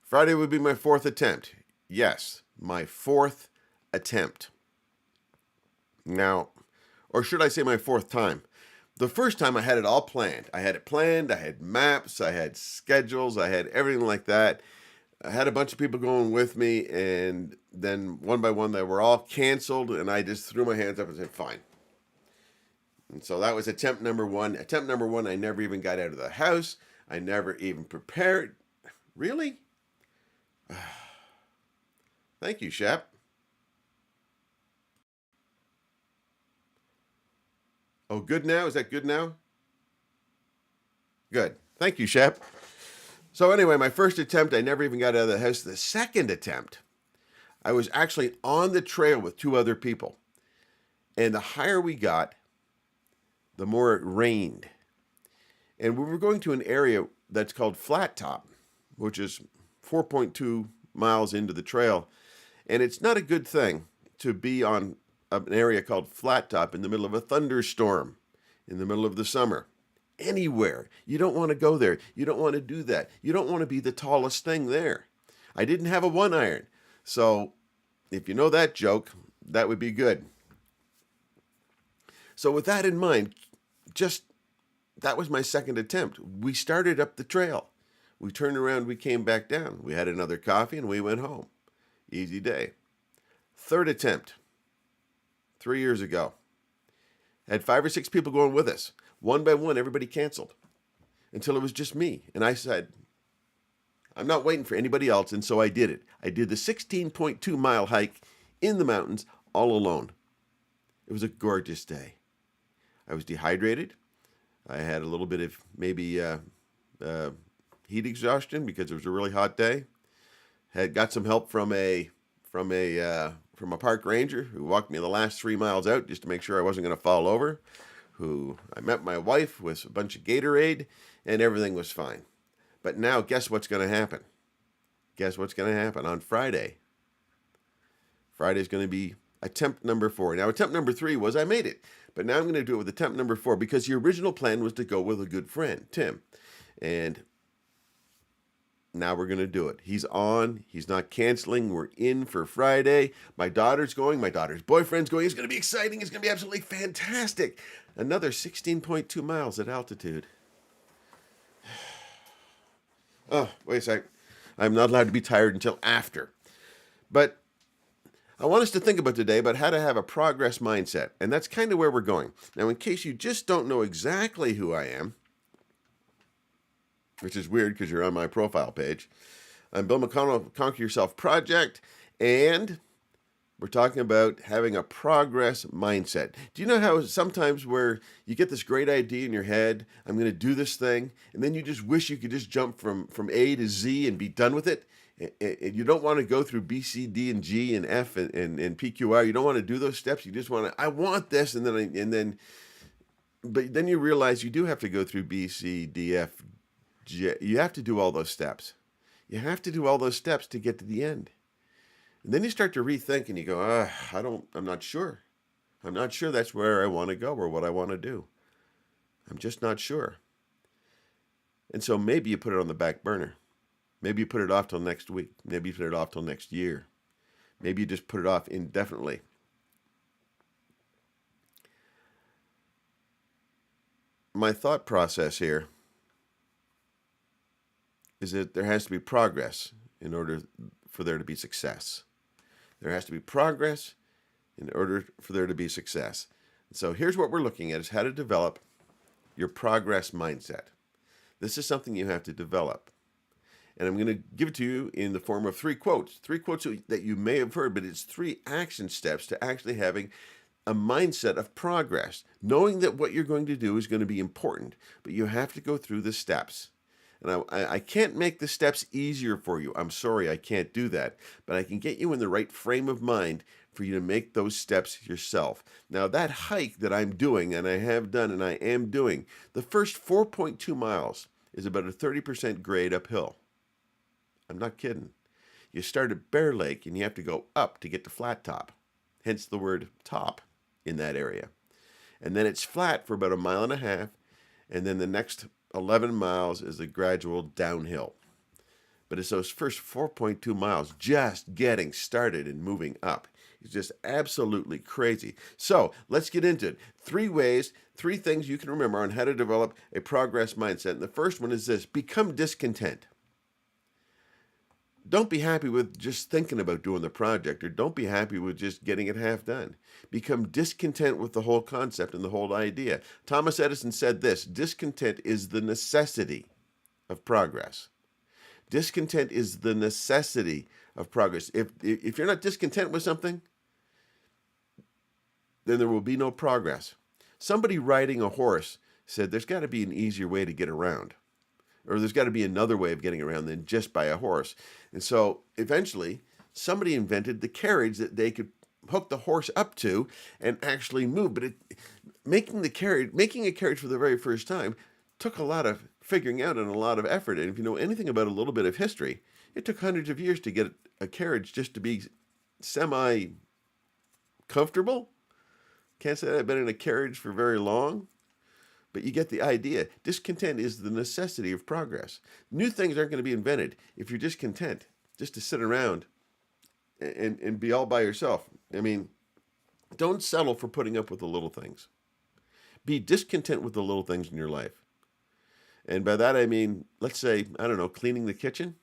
Friday would be my fourth attempt. Yes, my fourth attempt. Now, or should I say my fourth time? The first time I had it all planned. I had it planned, I had maps, I had schedules, I had everything like that. I had a bunch of people going with me, and then one by one they were all canceled, and I just threw my hands up and said, fine. And so that was attempt number one. Attempt number one, I never even got out of the house. I never even prepared. Really? Thank you, Shep. Oh, good now? Is that good now? Good. Thank you, Shep. So anyway, my first attempt, I never even got out of the house. The second attempt, I was actually on the trail with two other people. And the higher we got, the more it rained. And we were going to an area that's called Flat Top, which is 4.2 miles into the trail. And it's not a good thing to be on an area called Flat Top in the middle of a thunderstorm, in the middle of the summer. Anywhere. You don't want to go there. You don't want to do that. You don't want to be the tallest thing there. I didn't have a 1-iron. So if you know that joke, that would be good. So with that in mind, that was my second attempt. We started up the trail. We turned around, we came back down. We had another coffee and we went home. Easy day. Third attempt, 3 years ago. Had 5 or 6 people going with us. One by one, everybody canceled until it was just me. And I said, I'm not waiting for anybody else. And so I did it. I did the 16.2 mile hike in the mountains all alone. It was a gorgeous day. I was dehydrated. I had a little bit of maybe heat exhaustion because it was a really hot day. Had got some help from a park ranger who walked me the last 3 miles out just to make sure I wasn't going to fall over. I met my wife with a bunch of Gatorade, and everything was fine. But now, guess what's going to happen? Guess what's going to happen on Friday? Friday's going to be attempt number 4. Now, attempt number 3 was I made it. But now I'm going to do it with attempt number 4 because the original plan was to go with a good friend, Tim. And now we're going to do it. He's on. He's not canceling. We're in for Friday. My daughter's going. My daughter's boyfriend's going. It's going to be exciting. It's going to be absolutely fantastic. Another 16.2 miles at altitude. Oh, wait a sec. I'm not allowed to be tired until after. But I want us to think about today about how to have a progress mindset. And that's kind of where we're going. Now, in case you just don't know exactly who I am, which is weird because you're on my profile page, I'm Bill McConnell, Conquer Yourself Project, and we're talking about having a progress mindset. Do you know how sometimes where you get this great idea in your head, I'm going to do this thing, and then you just wish you could just jump from A to Z and be done with it? And you don't want to go through B, C, D, and G, and F, and P, Q, R. You don't want to do those steps. You just want to, I want this, but then you realize you do have to go through B, C, D, F, G. You have to do all those steps. You have to do all those steps to get to the end. And then you start to rethink and you go, I'm not sure. I'm not sure that's where I want to go or what I want to do. I'm just not sure. And so maybe you put it on the back burner. Maybe you put it off till next week. Maybe you put it off till next year. Maybe you just put it off indefinitely. My thought process here is that there has to be progress in order for there to be success. There has to be progress in order for there to be success. So here's what we're looking at is how to develop your progress mindset. This is something you have to develop. And I'm going to give it to you in the form of 3 quotes. 3 quotes that you may have heard, but it's 3 action steps to actually having a mindset of progress. Knowing that what you're going to do is going to be important, but you have to go through the steps. And I can't make the steps easier for you. I'm sorry, I can't do that. But I can get you in the right frame of mind for you to make those steps yourself. Now, that hike that I'm doing, and I have done, and I am doing, the first 4.2 miles is about a 30% grade uphill. I'm not kidding. You start at Bear Lake, and you have to go up to get to Flat Top. Hence the word top in that area. And then it's flat for about 1.5 miles, and then the next 11 miles is a gradual downhill. But it's those first 4.2 miles just getting started and moving up. It's just absolutely crazy. So let's get into it. 3 things you can remember on how to develop a progress mindset. And the first one is this: become discontent. Don't be happy with just thinking about doing the project, or don't be happy with just getting it half done. Become discontent with the whole concept and the whole idea. Thomas Edison said this: discontent is the necessity of progress. Discontent is the necessity of progress. If you're not discontent with something, then there will be no progress. Somebody riding a horse said there's got to be an easier way to get around, or there's got to be another way of getting around than just by a horse. And so eventually somebody invented the carriage that they could hook the horse up to and actually move. But making a carriage for the very first time took a lot of figuring out and a lot of effort. And if you know anything about a little bit of history, it took hundreds of years to get a carriage just to be semi-comfortable. Can't say I've been in a carriage for very long, but you get the idea. Discontent is the necessity of progress. New things aren't going to be invented if you're just content, just to sit around and be all by yourself. I mean, don't settle for putting up with the little things. Be discontent with the little things in your life. And by that I mean, let's say, I don't know, cleaning the kitchen.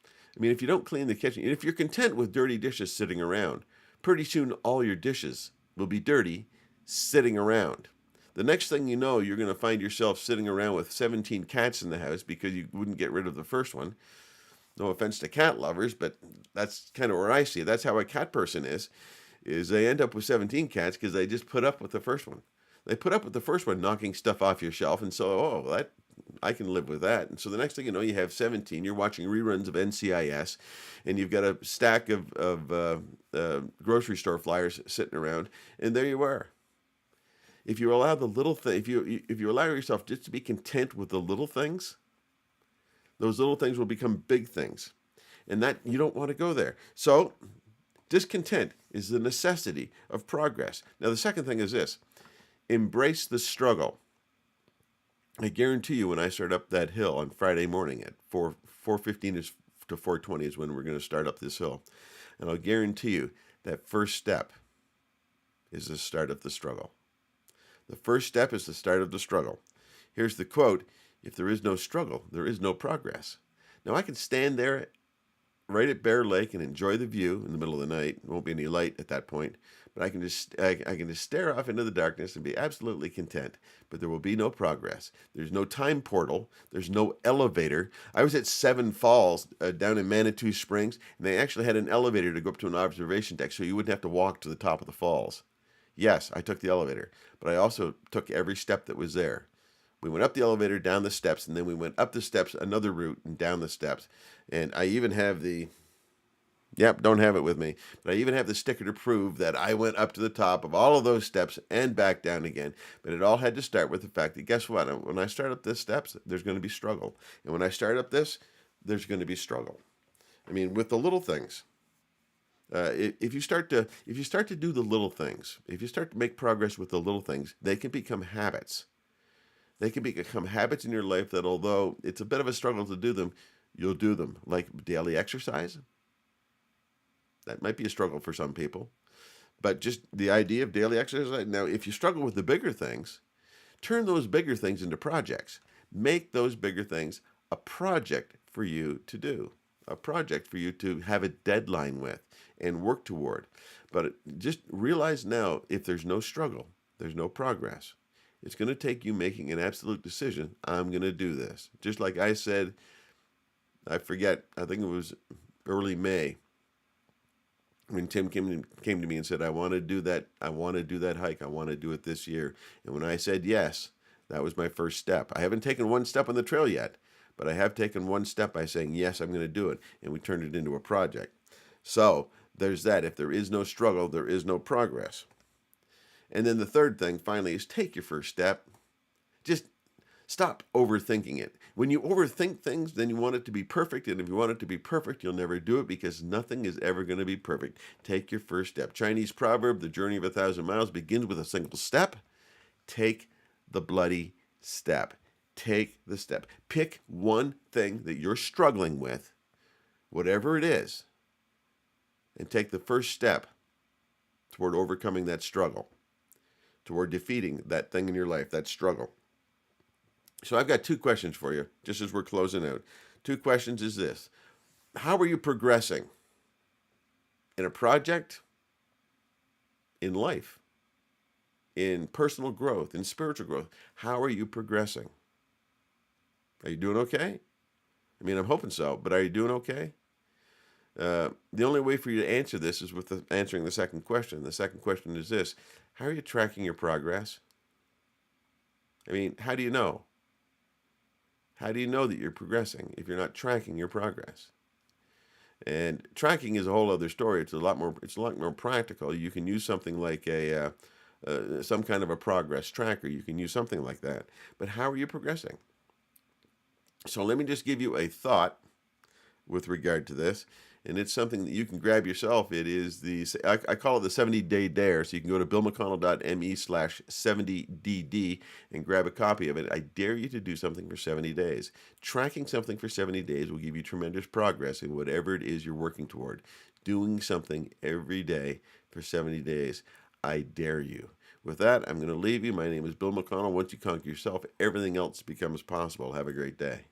I mean, if you don't clean the kitchen, if you're content with dirty dishes sitting around, pretty soon all your dishes will be dirty sitting around. The next thing you know, you're going to find yourself sitting around with 17 cats in the house because you wouldn't get rid of the first one. No offense to cat lovers, but that's kind of where I see it. That's how a cat person is they end up with 17 cats because they just put up with the first one. They put up with the first one knocking stuff off your shelf, and so, I can live with that. And so the next thing you know, you have 17. You're watching reruns of NCIS, and you've got a stack of grocery store flyers sitting around, and there you are. If you allow the little thing, if you allow yourself just to be content with the little things, those little things will become big things, and that you don't want to go there. So, discontent is the necessity of progress. Now, the second thing is this: embrace the struggle. I guarantee you, when I start up that hill on Friday morning at 4:15 to 4:20 is when we're going to start up this hill, and I'll guarantee you that first step is the start of the struggle. The first step is the start of the struggle. Here's the quote: "If there is no struggle, there is no progress." Now, I can stand there right at Bear Lake and enjoy the view in the middle of the night. There won't be any light at that point, but I can just stare off into the darkness and be absolutely content. But there will be no progress. There's no time portal. There's no elevator. I was at Seven Falls down in Manitou Springs, and they actually had an elevator to go up to an observation deck, so you wouldn't have to walk to the top of the falls. Yes, I took the elevator, but I also took every step that was there. We went up the elevator, down the steps, and then we went up the steps, another route, and down the steps. And I even have don't have it with me, but I even have the sticker to prove that I went up to the top of all of those steps and back down again. But it all had to start with the fact that, guess what? When I start up these steps, there's going to be struggle. And when I start up this, there's going to be struggle. I mean, with the little things. If you start to do the little things, if you start to make progress with the little things, they can become habits. They can become habits in your life that, although it's a bit of a struggle to do them, you'll do them. Like daily exercise. That might be a struggle for some people. But just the idea of daily exercise. Now, if you struggle with the bigger things, turn those bigger things into projects. Make those bigger things a project for you to do. A project for you to have a deadline with and work toward. But just realize now, if there's no struggle, there's no progress. It's going to take you making an absolute decision. I'm going to do this. Just like I said, I think it was early May, when Tim came to me and said, I want to do that hike. I want to do it this year. And when I said yes, that was my first step. I haven't taken one step on the trail yet, but I have taken one step by saying, yes, I'm going to do it. And we turned it into a project. So there's that. If there is no struggle, there is no progress. And then the third thing, finally, is take your first step. Just stop overthinking it. When you overthink things, then you want it to be perfect. And if you want it to be perfect, you'll never do it, because nothing is ever going to be perfect. Take your first step. Chinese proverb, the journey of 1,000 miles begins with a single step. Take the bloody step. Take the step. Pick one thing that you're struggling with whatever it is, and take the first step toward overcoming that struggle, toward defeating that thing in your life, that struggle. So I've got 2 questions for you, just as we're closing out. 2 questions is this. How are you progressing in a project, in life, in personal growth, in spiritual growth? How are you progressing? Are you doing okay? I mean, I'm hoping so, but are you doing okay? The only way for you to answer this is with answering the second question. The second question is this. How are you tracking your progress? I mean, how do you know? How do you know that you're progressing if you're not tracking your progress? And tracking is a whole other story. It's a lot more practical. You can use something like some kind of a progress tracker. You can use something like that. But how are you progressing? So let me just give you a thought with regard to this, and it's something that you can grab yourself. It is I call it the 70-day dare. So you can go to billmcconnell.me/70dd and grab a copy of it. I dare you to do something for 70 days. Tracking something for 70 days will give you tremendous progress in whatever it is you're working toward. Doing something every day for 70 days. I dare you. With that, I'm going to leave you. My name is Bill McConnell. Once you conquer yourself, everything else becomes possible. Have a great day.